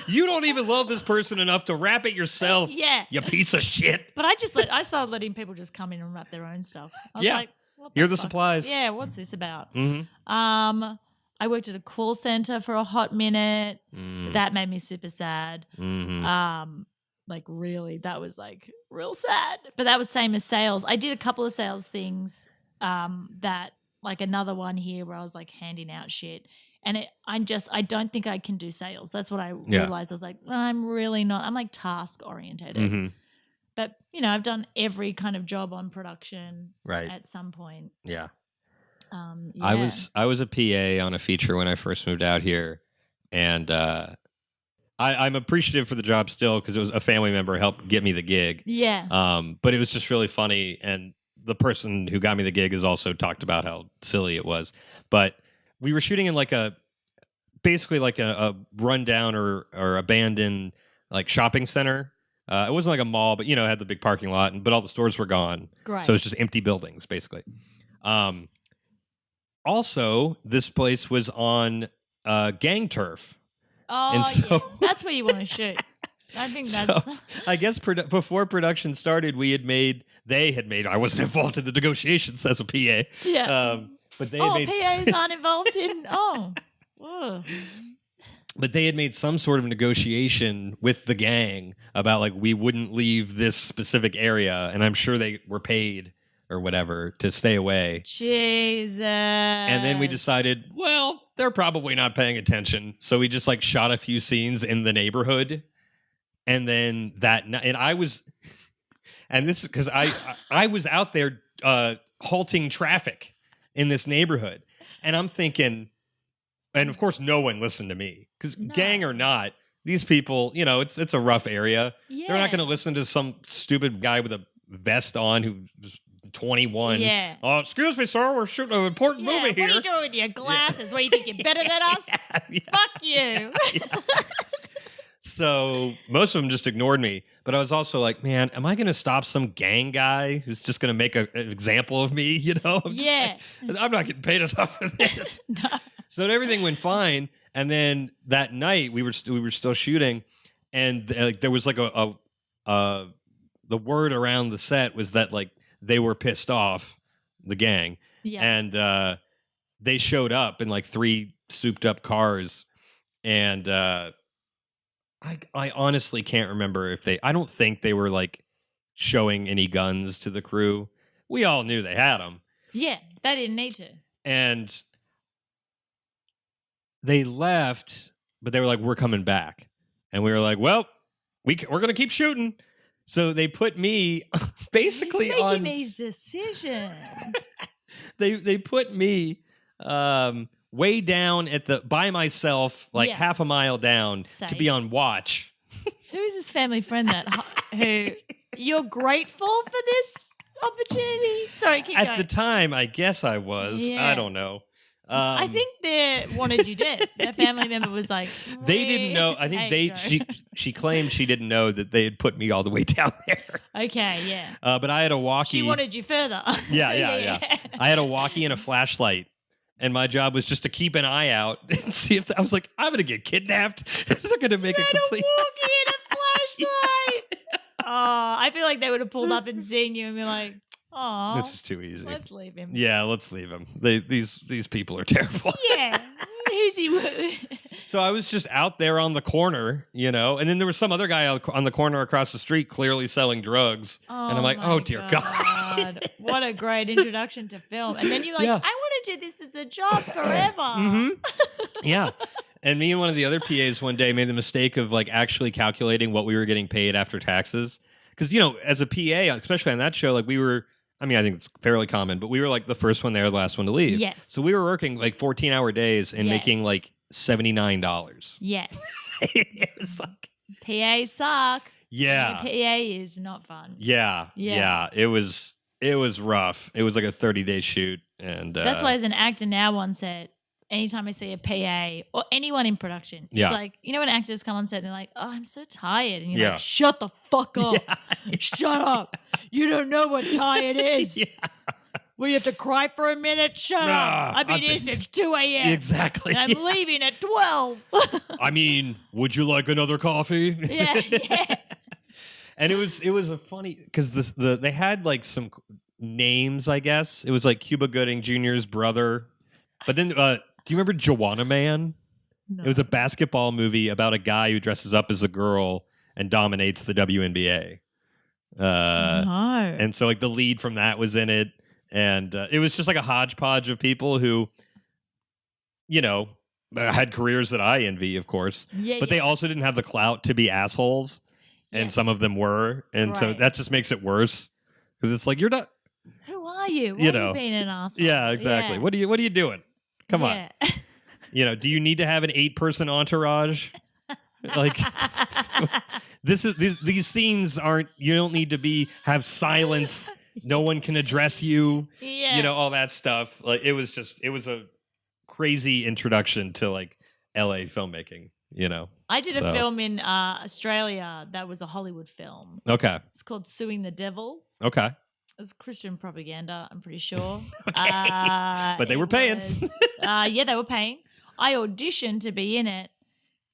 You don't even love this person enough to wrap it yourself. Yeah. You piece of shit. But I started letting people just come in and wrap their own stuff. I was like, Here are the supplies. Yeah, what's this about? Mm-hmm. I worked at a call center for a hot minute. That made me super sad. Mm-hmm. Like really, that was like real sad. But that was same as sales. I did a couple of sales things. That like another one here where I was like handing out shit. And I don't think I can do sales. That's what I realized. I was like, I'm really not. I'm like task orientated. Mm-hmm. But I've done every kind of job on production at some point. Yeah. Yeah. I was a PA on a feature when I first moved out here, and I'm appreciative for the job still because it was a family member helped get me the gig. Yeah. But it was just really funny, and the person who got me the gig has also talked about how silly it was. But we were shooting in basically like a rundown or abandoned like shopping center. It wasn't like a mall, but it had the big parking lot, but all the stores were gone. Great. So it's just empty buildings basically. Also, this place was on gang turf. Oh, and so, that's where you want to shoot. I think that's... So, I guess before production started, they had made, I wasn't involved in the negotiations as a PA. Yeah. But they had made... PAs aren't involved in... Whoa. But they had made some sort of negotiation with the gang about like, we wouldn't leave this specific area. And I'm sure they were paid or whatever to stay away. Jesus. And then we decided, well, they're probably not paying attention. So we just like shot a few scenes in the neighborhood. And then that night, and this is because I was out there halting traffic in this neighborhood. And I'm thinking, and of course no one listened to me because gang or not, these people, it's a rough area. Yeah. They're not going to listen to some stupid guy with a vest on who's 21. Yeah. Excuse me, sir. We're shooting an important movie here. What are you doing with your glasses? What, you think you're better than us? Yeah. Fuck you. So most of them just ignored me. But I was also like, man, am I going to stop some gang guy who's just going to make an example of me? I'm not getting paid enough for this. No. So everything went fine. And then that night we were still shooting, and there was like the word around the set was that like they were pissed off, the gang. Yeah. And they showed up in like 3 souped up cars. And I honestly can't remember I don't think they were like showing any guns to the crew. We all knew they had them. Yeah, they didn't need to. And they left, but they were like, we're coming back. And we were like, well, we're going to keep shooting. So they put me basically He's making these decisions. They put me way down by myself, like half a mile down. Safe. To be on watch. Who is this family friend who you're grateful for this? opportunity. Sorry, keep At going. the time, I guess I was. Yeah. I don't know. I think they wanted you dead. Their family member was like, they didn't know. I think she claimed she didn't know that they had put me all the way down there. Okay, yeah. But I had a walkie. She wanted you further. Yeah. I had a walkie and a flashlight. And my job was just to keep an eye out and see if I was like, I'm going to get kidnapped. They're going to make a complete a walkie and a flashlight. Oh, I feel like they would have pulled up and seen you and be like, oh, this is too easy. Let's leave him. Yeah, let's leave him. These people are terrible. Yeah. Who's he? So I was just out there on the corner, and then there was some other guy on the corner across the street clearly selling drugs. And I'm like, oh, dear God. What a great introduction to film. And then you're like, I want to do this as a job forever. Mm-hmm. Yeah. And me and one of the other PAs one day made the mistake of like actually calculating what we were getting paid after taxes. Because, as a PA, especially on that show, like I think it's fairly common, but we were like the first one there, the last one to leave. Yes. So we were working like 14-hour days and making like $79. Yes. It was like PA suck. Yeah. PA is not fun. Yeah. It was rough. It was like a 30-day shoot, and that's why as an actor now on set, anytime I see a PA or anyone in production, it's like, when actors come on set and they're like, oh, I'm so tired. And you're like, shut the fuck up. Yeah. Shut up. You don't know what tired is. Yeah. Well, you have to cry for a minute? Shut up. I've been here since 2 a.m. Exactly. And I'm leaving at 12. I mean, would you like another coffee? Yeah. And it was a funny, because they had like some names, I guess. It was like Cuba Gooding Jr.'s brother. But then, do you remember Joanna Man? No. It was a basketball movie about a guy who dresses up as a girl and dominates the WNBA. No. And so like the lead from that was in it. And it was just like a hodgepodge of people who, had careers that I envy, of course. Yeah, but they also didn't have the clout to be assholes. And some of them were. And so that just makes it worse. Because it's like, you're not... Who are you? Why are you being an asshole? Yeah, exactly. Yeah. What are you doing? Come on. Do you need to have an 8-person entourage? Like, these scenes aren't... You don't need to have silence... No one can address you, all that stuff. Like it was a crazy introduction to like LA filmmaking, I did a film in Australia that was a Hollywood film. Okay. It's called Suing the Devil. Okay. It was Christian propaganda, I'm pretty sure. Okay. But they were paying. They were paying. I auditioned to be in it,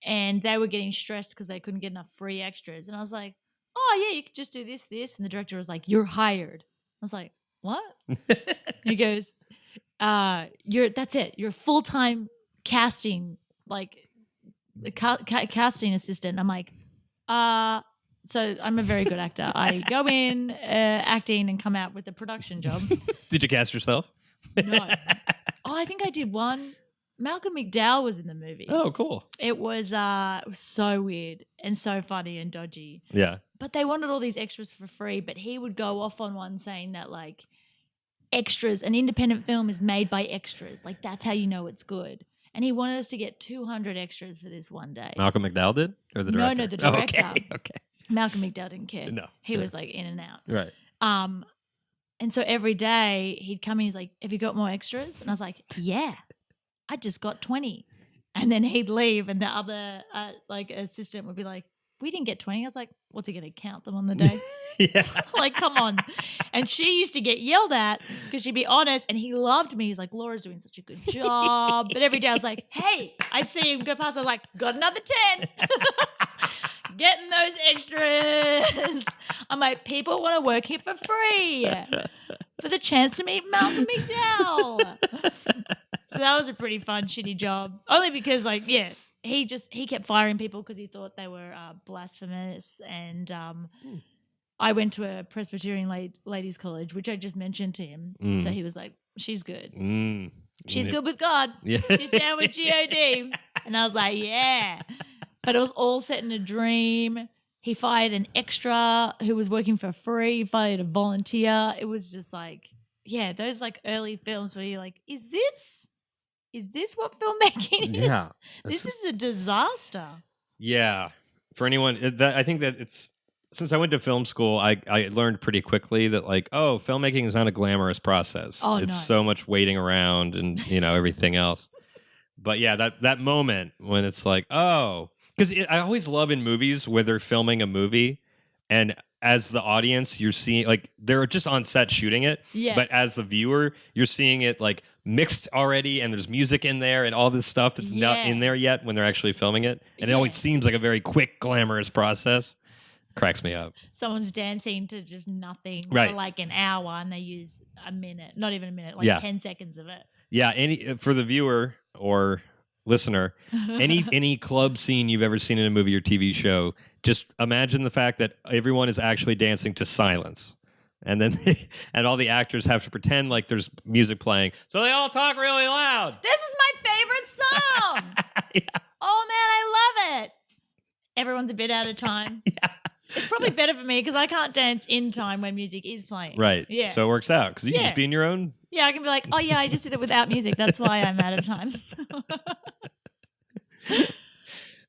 and they were getting stressed because they couldn't get enough free extras. And I was like, oh, yeah, you could just do this. And the director was like, you're hired. I was like, what? He goes, that's it. You're a full-time casting, like casting assistant. I'm like, so I'm a very good actor. I go in acting and come out with a production job. Did you cast yourself? No. Oh, I think I did one. Malcolm McDowell was in the movie. Oh, cool. It was so weird and so funny and dodgy. Yeah. But they wanted all these extras for free, but he would go off on one saying that like extras, an independent film is made by extras. Like that's how you know it's good. And he wanted us to get 200 extras for this one day. Malcolm McDowell did? Or the director? No, the director. Oh, okay. Malcolm McDowell didn't care. No. He was like in and out. Right. And so every day he'd come in, he's like, have you got more extras? And I was like, yeah, I just got 20. And then he'd leave and the other assistant would be like, we didn't get 20. I was like, what's he going to count them on the day? Yeah. Like, come on. And she used to get yelled at because she'd be honest. And he loved me. He's like, Laura's doing such a good job. But every day I was like, hey, I'd see him go past. I was like, got another 10. Getting those extras. I'm like, people want to work here for free for the chance to meet Malcolm McDowell. So that was a pretty fun, shitty job. Only because, he kept firing people because he thought they were blasphemous. And I went to a Presbyterian ladies' college, which I just mentioned to him. So he was like, she's good. She's good with God. Yeah. She's down with God. And I was like, yeah. But it was all set in a dream. He fired an extra who was working for free. He fired a volunteer. It was just like, those like early films where you're like, is this what filmmaking is? Yeah. This is a disaster. Yeah. For anyone, I think that since I went to film school, I learned pretty quickly that like, oh, filmmaking is not a glamorous process. Oh, It's no. so much waiting around and everything else. But yeah, that moment when it's like, oh, because I always love in movies where they're filming a movie, and as the audience, you're seeing like they're just on set shooting it, Yeah. but as the viewer, you're seeing it like mixed already, and there's music in there and all this stuff that's not in there yet when they're actually filming it, and it always seems like a very quick, glamorous process. Cracks me up. Someone's dancing to just nothing Right. for like an hour, and they use a minute, not even a minute, like 10 seconds of it. Yeah, for the viewer or listener, any club scene you've ever seen in a movie or TV show, just imagine the fact that everyone is actually dancing to silence. And then and all the actors have to pretend like there's music playing. So they all talk really loud. This is my favorite song. Yeah. Oh man, I love it. Everyone's a bit out of time. Yeah. It's probably better for me because I can't dance in time when music is playing. Right. Yeah. So it works out because you can just be in your own. Yeah, I can be like, oh yeah, I just did it without music. That's why I'm out of time.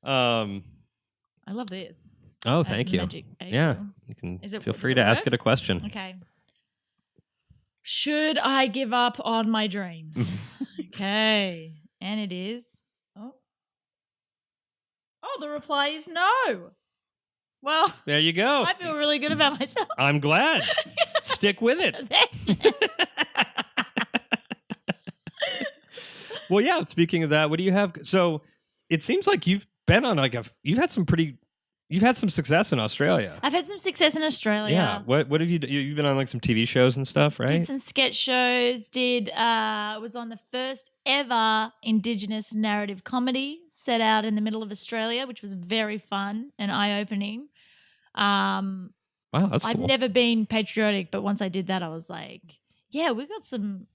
I love this. Oh, thank you. Magic. Yeah, you can feel free it to ask work? it a question. Okay. Should I give up on my dreams? Okay. And it is. Oh, the reply is no. Well, there you go. I feel really good about myself. I'm glad. Stick with it. Well, yeah. Speaking of that, what do you have? So it seems like you've been on you've had some success in Australia. I've had some success in Australia. Yeah. What have you? You've been on like some TV shows and stuff, right? Did some sketch shows. Was on the first ever Indigenous narrative comedy set out in the middle of Australia, which was very fun and eye-opening. Wow, that's cool. I'd never been patriotic, but once I did that, I was like, yeah, we got some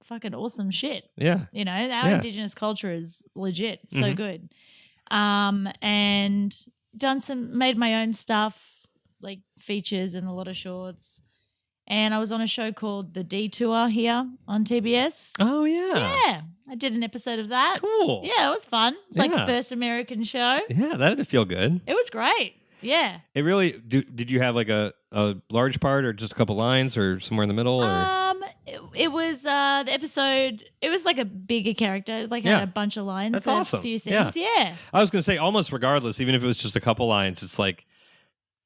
fucking awesome shit. Yeah. Our Indigenous culture is legit. It's so good. And made my own stuff, like features and a lot of shorts. And I was on a show called The Detour here on TBS. Oh, yeah. Yeah. I did an episode of that. Cool. Yeah, it was fun. It's like the first American show. Yeah, that did feel good. It was great. Yeah. It really, did you have like a large part or just a couple lines or somewhere in the middle? Or? It was the episode, it was like a bigger character, like had a bunch of lines. That's awesome. A few scenes. Yeah. I was going to say almost regardless, even if it was just a couple lines, it's like,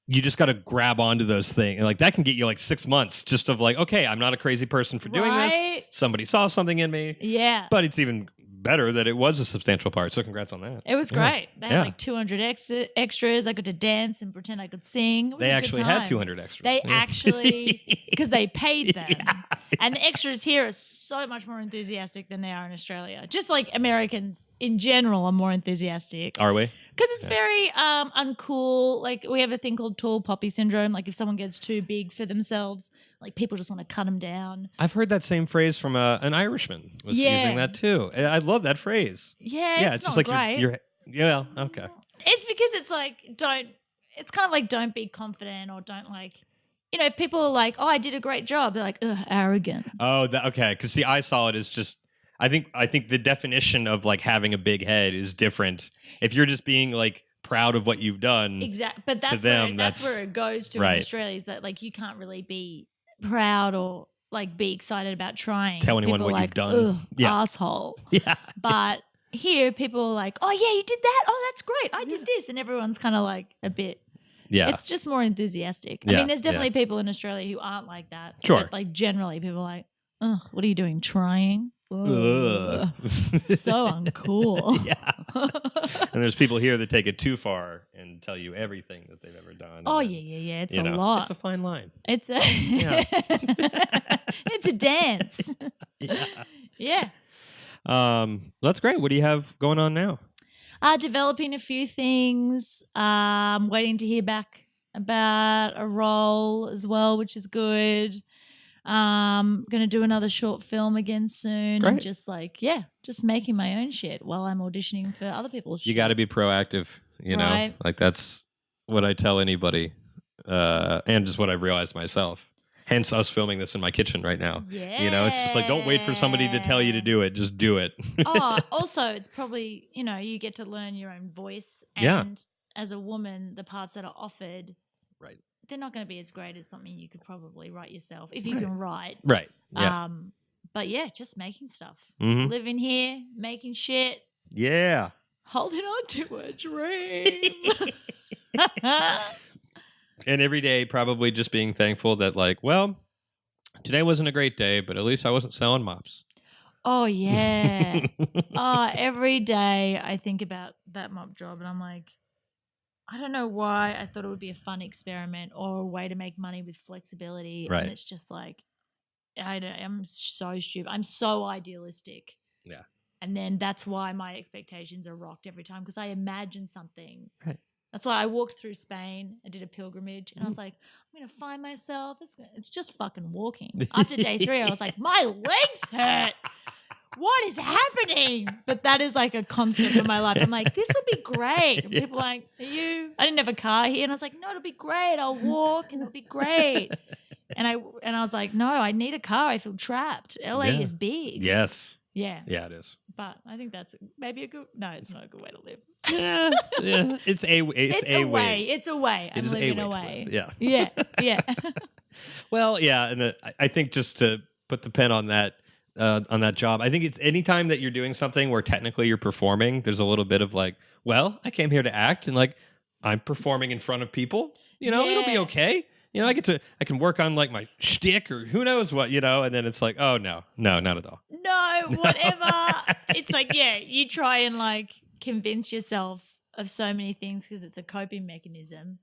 you just got to grab onto those things. And like that can get you like 6 months just of like, okay, I'm not a crazy person for doing this. Somebody saw something in me. Yeah. But it's even better that it was a substantial part. So congrats on that. It was great. They had like 200 extras. I got to dance and pretend I could sing. It was they a actually good time. had 200 extras. They actually, because they paid them. And the extras here are so much more enthusiastic than they are in Australia. Just like Americans in general are more enthusiastic. Are we? Because it's very uncool. Like we have a thing called tall poppy syndrome. Like if someone gets too big for themselves, like people just want to cut them down. I've heard that same phrase from an Irishman was using that too. I love that phrase. Yeah, it's just not like great. yeah, okay. It's because it's like it's kind of like don't be confident or don't like, people are like, oh, I did a great job. They're like, ugh, arrogant. Oh, okay. Because see, I saw it as just. I think the definition of like having a big head is different. If you're just being like proud of what you've done, exactly. But that's where it goes to in Australia is that like you can't really be proud or like be excited about trying. Tell anyone what you've done. Asshole. Yeah. But here people are like, oh yeah, you did that. Oh, that's great. I did this, and everyone's kind of like a bit. Yeah. It's just more enthusiastic. I mean, there's definitely people in Australia who aren't like that. Sure. But like generally, people are like, oh, what are you doing? Trying. So uncool. Yeah. And there's people here that take it too far and tell you everything that they've ever done. Oh, yeah. It's a lot. It's a fine line. It's a it's a dance. Yeah. That's great. What do you have going on now? Developing a few things. Waiting to hear back about a role as well, which is good. Going to do another short film again soon. Great. And just making my own shit while I'm auditioning for other people's shit. You got to be proactive, know? Like that's what I tell anybody. And just what I've realized myself. Hence us filming this in my kitchen right now. Yeah. It's just like, don't wait for somebody to tell you to do it. Just do it. Also, it's probably, you get to learn your own voice. And as a woman, the parts that are offered they're not going to be as great as something you could probably write yourself if you can write. Right. Yeah. But yeah, just making stuff. Mm-hmm. Living here, making shit. Yeah. Holding on to a dream. And every day probably just being thankful that like, well, today wasn't a great day, but at least I wasn't selling mops. Oh, yeah. Every day I think about that mop job and I'm like, I don't know why I thought it would be a fun experiment or a way to make money with flexibility. Right. And it's just like, I'm so stupid. I'm so idealistic. Yeah. And then that's why my expectations are rocked every time because I imagine something. Right. That's why I walked through Spain. I did a pilgrimage and I was like, I'm going to find myself. It's just fucking walking. After day 3, I was like, my legs hurt. What is happening? But that is like a constant for my life. I'm like, this will be great. And people are like, are you? I didn't have a car here. And I was like, no, it'll be great. I'll walk and it'll be great. And I was like, no, I need a car. I feel trapped. LA is big. Yes. Yeah. Yeah, it is. But I think that's maybe a good. No, it's not a good way to live. Yeah. It's a way. It's a way. I'm living a way. Yeah. Yeah. Well, yeah, and I think just to put the pen on that job, I think it's anytime that you're doing something where technically you're performing, there's a little bit of like, well, I came here to act, and like I'm performing in front of people. It'll be okay. I can work on like my shtick or who knows what, and then it's like, oh no, not at all. No, whatever. It's like, yeah, you try and like convince yourself of so many things because it's a coping mechanism.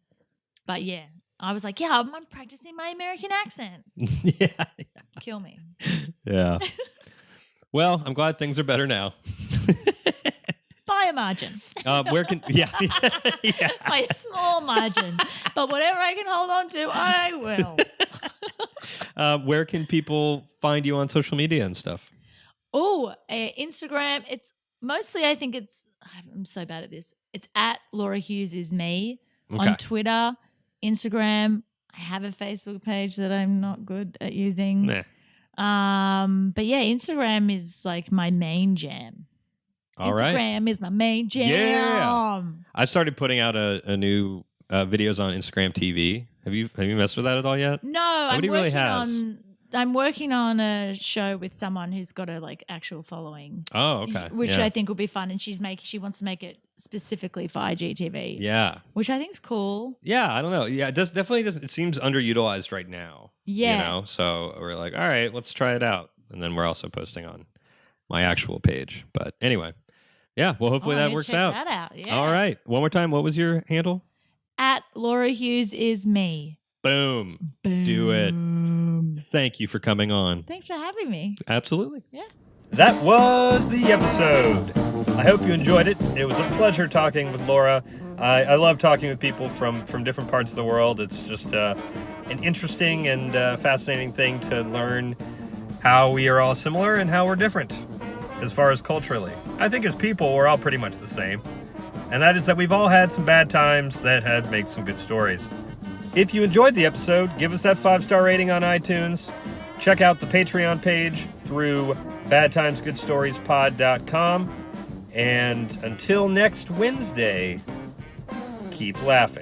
But yeah, I was like, yeah, I'm practicing my American accent. Yeah. Kill me. Yeah. Well, I'm glad things are better now. By a margin. Where can yeah. By a small margin. But whatever I can hold on to, I will. Where can people find you on social media and stuff? Oh, Instagram. It's mostly, I think I'm so bad at this. It's at Laura Hughes is me. Okay. On Twitter, Instagram. I have a Facebook page that I'm not good at using. Nah. But yeah, Instagram is like my main jam. Instagram is my main jam. Yeah. I started putting out a new videos on Instagram TV. Have you messed with that at all yet? No, Nobody really has. I'm working on a show with someone who's got a like actual following. Oh, okay. Which I think will be fun, and she wants to make it specifically for IGTV. Yeah. Which I think is cool. Yeah, I don't know. Yeah, it definitely doesn't. It seems underutilized right now. Yeah. So we're like, all right, let's try it out, and then we're also posting on my actual page. But anyway, yeah. Well, hopefully that works out. Check that out. Yeah. All right. One more time. What was your handle? At Laura Hughes is me. Boom. Do it. Thank you for coming on. Thanks for having me. Absolutely. Yeah. That was the episode. I hope you enjoyed it. It was a pleasure talking with Laura. I love talking with people from different parts of the world. It's just an interesting and fascinating thing to learn how we are all similar and how we're different as far as culturally. I think as people, we're all pretty much the same. And that is that we've all had some bad times that have made some good stories. If you enjoyed the episode, give us that 5-star rating on iTunes. Check out the Patreon page through badtimesgoodstoriespod.com. And until next Wednesday, keep laughing.